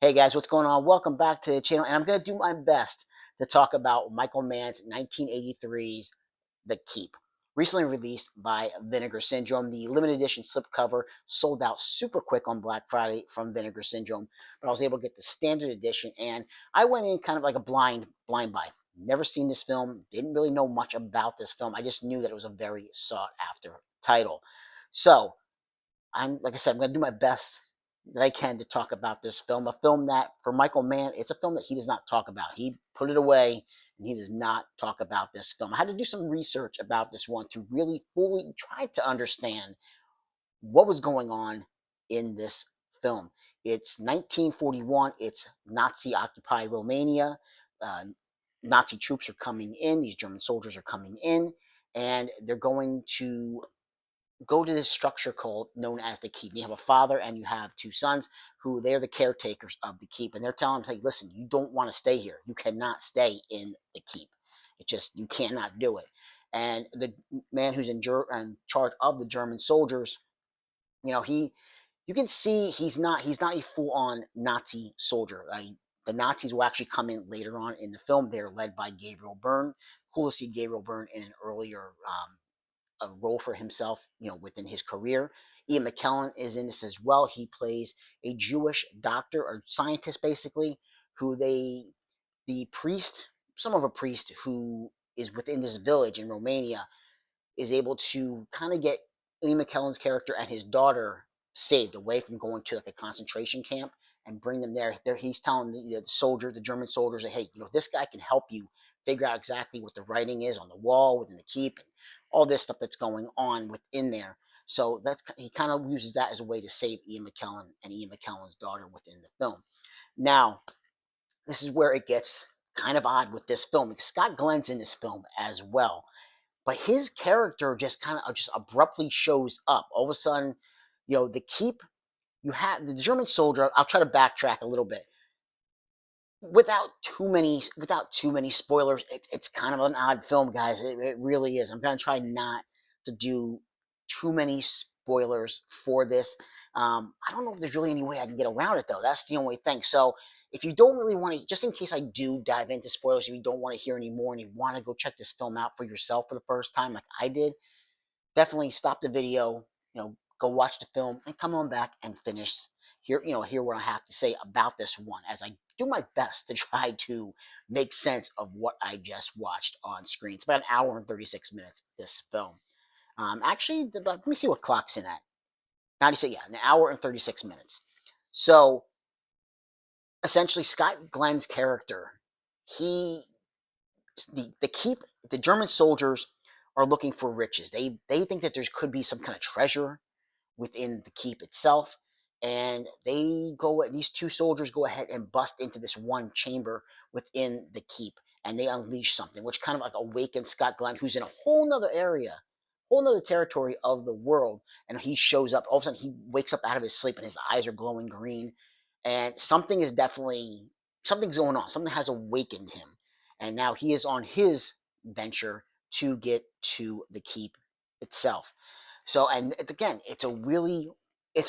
Hey guys, what's going on? Welcome back to the channel, and I'm going to do my best to talk about Michael Mann's 1983's The Keep. Recently released by Vinegar Syndrome. The limited edition slipcover sold out super quick on Black Friday from Vinegar Syndrome, but I was able to get the standard edition, and I went in kind of like a blind buy. Never seen this film, didn't really know much about this film. I just knew that it was a very sought after title. So, like I said, I'm going to do my best that I can to talk about this film. A film that, for Michael Mann, it's a film that he does not talk about. He put it away and he does not talk about this film. I had to do some research about this one to really fully try to understand what was going on in this film. It's 1941, it's Nazi occupied Romania. Uh, Nazi troops are coming in, these German soldiers are coming in, and they're going to go to this structure called known as the keep. You have a father and you have two sons who they're the caretakers of the keep, and they're telling him, "Hey, listen, you don't want to stay here. You cannot stay in the keep. It just you cannot do it." And the man who's in charge of the German soldiers, he you can see he's not a full on Nazi soldier. The Nazis will actually come in later on in the film. They're led by Gabriel Byrne. Cool to see Gabriel Byrne in an earlier a role for himself, within his career. Ian McKellen is in this as well. He plays a Jewish doctor or scientist, basically, who the priest, some of a priest who is within this village in Romania, is able to kind of get Ian McKellen's character and his daughter saved away from going to like a concentration camp and bring them there. There, he's telling the German soldiers, that, hey, this guy can help you figure out exactly what the writing is on the wall within the keep and all this stuff that's going on within there. So he kind of uses that as a way to save Ian McKellen and Ian McKellen's daughter within the film. Now, this is where it gets kind of odd with this film. Scott Glenn's in this film as well, but his character just kind of just abruptly shows up. All of a sudden, the keep, you have the German soldier. I'll try to backtrack a little bit without too many spoilers. It's kind of an odd film, guys. It really is. I'm gonna try not to do too many spoilers for this. I don't know if there's really any way I can get around it though. That's the only thing. So if you don't really want to, just in case I do dive into spoilers, if you don't want to hear any more and you want to go check this film out for yourself for the first time, like I did, definitely stop the video, go watch the film and come on back and finish hear what I have to say about this one as I do my best to try to make sense of what I just watched on screen. It's about an hour and 36 minutes, this film. Actually, let me see what clock's in at. 96, yeah, an hour and 36 minutes. So, essentially, Scott Glenn's character, he the keep the German soldiers are looking for riches. They think that there could be some kind of treasure within the keep itself, and these two soldiers go ahead and bust into this one chamber within the keep, and they unleash something which kind of like awakens Scott Glenn, who's in a whole nother area, whole nother territory of the world, and he shows up. All of a sudden he wakes up out of his sleep and his eyes are glowing green, and something's going on. Something has awakened him, and now he is on his venture to get to the keep itself. So, and again, it's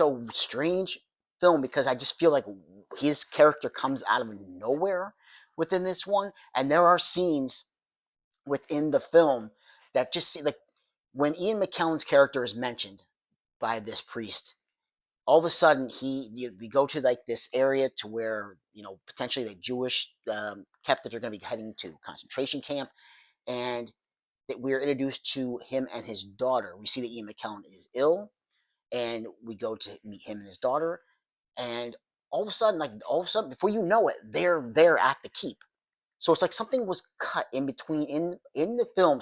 a strange film because I just feel like his character comes out of nowhere within this one, and there are scenes within the film that just see like when Ian McKellen's character is mentioned by this priest. All of a sudden, we go to like this area to where potentially the Jewish captives are going to be heading to concentration camp, and that we're introduced to him and his daughter. We see that Ian McKellen is ill, and we go to meet him and his daughter, and all of a sudden, before you know it, they're there at the keep. So it's like something was cut in between in the film.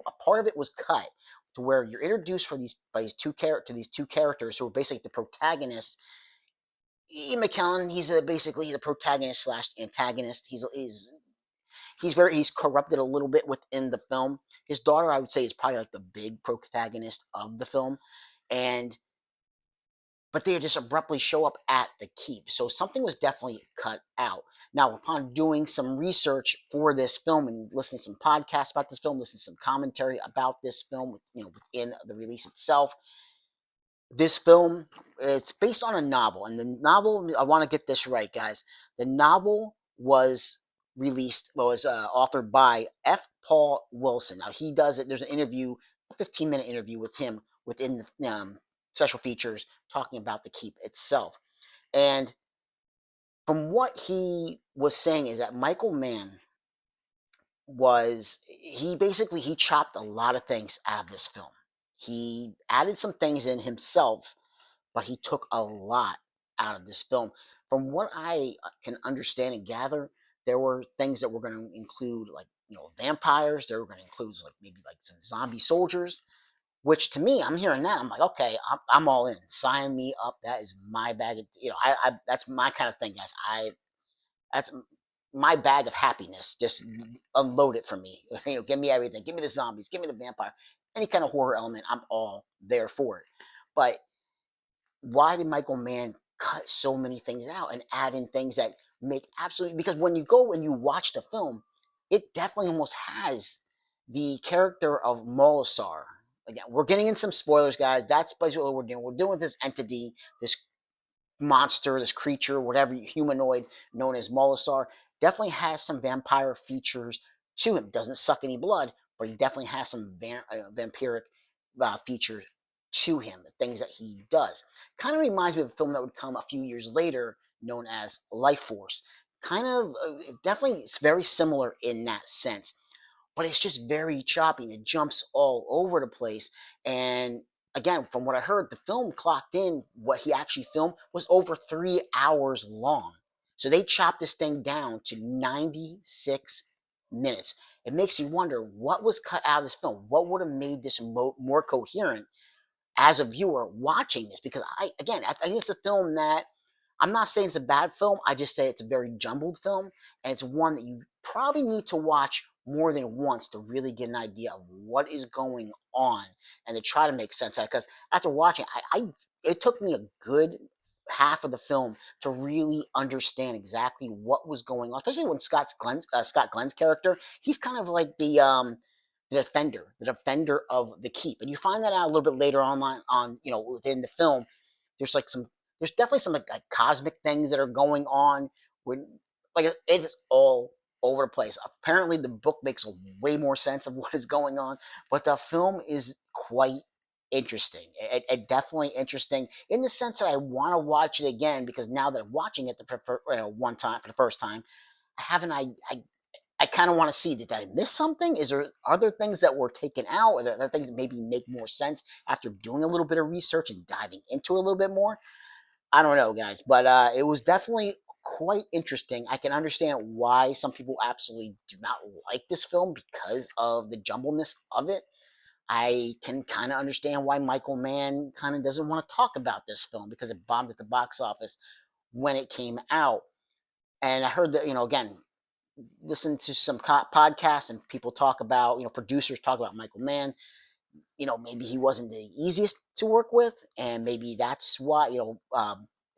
A part of it was cut to where you're introduced to these two characters who are basically the protagonists. Ian McKellen, he's a protagonist slash antagonist. He's corrupted a little bit within the film. His daughter, I would say, is probably like the big protagonist of the film, and but they just abruptly show up at the keep. So something was definitely cut out. Now, upon doing some research for this film and listening to some podcasts about this film, listening to some commentary about this film, within the release itself, This film, it's based on a novel, and the novel, I want to get this right, guys. The novel was authored by F. Paul Wilson. Now he does it. There's an interview, a 15-minute interview with him within the special features talking about the keep itself. And from what he was saying is that Michael Mann was he basically he chopped a lot of things out of this film. He added some things in himself, but he took a lot out of this film. From what I can understand and gather, there were things that were going to include, like, vampires. They were going to include, like, maybe like some zombie soldiers. Which, to me, I'm hearing that, I'm like, okay, I'm all in. Sign me up. That is my bag. I that's my kind of thing, guys. That's my bag of happiness. Just unload it for me. Give me everything. Give me the zombies. Give me the vampire. Any kind of horror element, I'm all there for it. But why did Michael Mann cut so many things out and add in things that make absolutely, because when you go and you watch the film, it definitely almost has the character of Molasar. Again, we're getting in some spoilers, guys. That's basically what we're doing. We're doing this entity, this monster, this creature, whatever humanoid known as Molasar, definitely has some vampire features to him. Doesn't suck any blood, but he definitely has some vampiric features to him, the things that he does. Kind of reminds me of a film that would come a few years later known as Life Force. Kind of, definitely, it's very similar in that sense, but it's just very choppy and it jumps all over the place. And again, from what I heard, the film clocked in, what he actually filmed was over 3 hours long. So they chopped this thing down to 96 minutes. It makes you wonder what was cut out of this film. What would have made this more coherent as a viewer watching this? Because I think it's a film that, I'm not saying it's a bad film. I just say it's a very jumbled film, and it's one that you probably need to watch more than once to really get an idea of what is going on and to try to make sense of it. Because after watching, it took me a good half of the film to really understand exactly what was going on. Especially when Scott Glenn's character, he's kind of like the defender of the keep, and you find that out a little bit later on within the film. There's like some there's definitely some like cosmic things that are going on when, like, it is all over the place. Apparently the book makes way more sense of what is going on, but the film is quite interesting. It definitely interesting in the sense that I want to watch it again, because now that I'm watching it one time for the first time, I haven't I kind of want to see, did I miss something? Is there other things that were taken out? Are there other things that maybe make more sense after doing a little bit of research and diving into it a little bit more? I don't know, guys, but it was definitely quite interesting. I can understand why some people absolutely do not like this film because of the jumbleness of it. I can kind of understand why Michael Mann kind of doesn't want to talk about this film because it bombed at the box office when it came out. And I heard that, again, listen to some podcasts and people talk about, producers talk about Michael Mann. Maybe he wasn't the easiest to work with, and maybe that's why,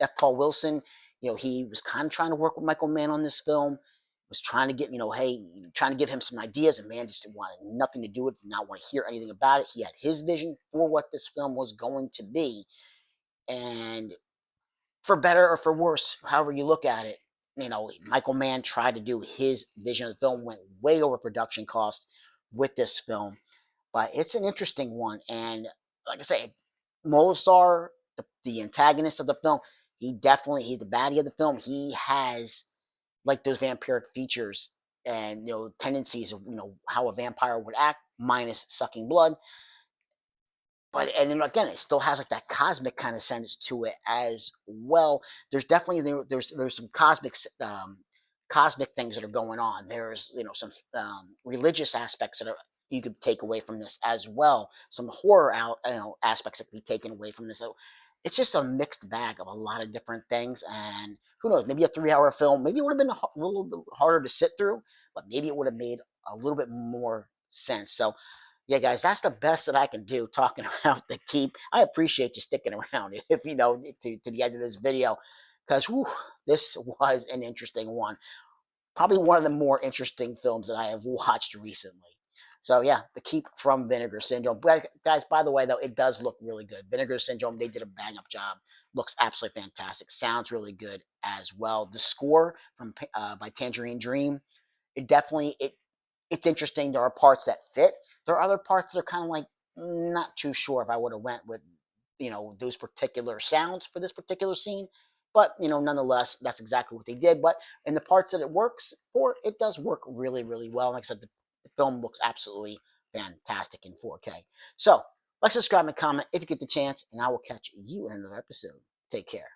F. Paul Wilson, he was kind of trying to work with Michael Mann on this film, was trying to get, trying to give him some ideas, and Mann just wanted nothing to do with it, did not want to hear anything about it. He had his vision for what this film was going to be, and for better or for worse, however you look at it, Michael Mann tried to do his vision of the film, went way over production cost with this film, but it's an interesting one. And like I say, Molasar, the antagonist of the film, he's the baddie of the film. He has like those vampiric features and tendencies of how a vampire would act, minus sucking blood. But and then again, it still has like that cosmic kind of sense to it as well. There's definitely there's some cosmic things that are going on. There's some religious aspects that are you could take away from this as well. Some horror aspects that could be taken away from this. So it's just a mixed bag of a lot of different things. And who knows? Maybe a 3 hour film. Maybe it would have been a little bit harder to sit through, but maybe it would have made a little bit more sense. So yeah, guys, that's the best that I can do talking about the keep. I appreciate you sticking around if to the end of this video, because this was an interesting one. Probably one of the more interesting films that I have watched recently. So yeah, the Keep from Vinegar Syndrome. But guys, by the way, though, it does look really good. Vinegar Syndrome, they did a bang up job. Looks absolutely fantastic. Sounds really good as well. The score from by Tangerine Dream, it's interesting. There are parts that fit. There are other parts that are kind of like not too sure if I would have went with those particular sounds for this particular scene. But nonetheless, that's exactly what they did. But in the parts that it works for, it does work really, really well. Like I said, the film looks absolutely fantastic in 4K. So, like, subscribe, and comment if you get the chance, and I will catch you in another episode. Take care.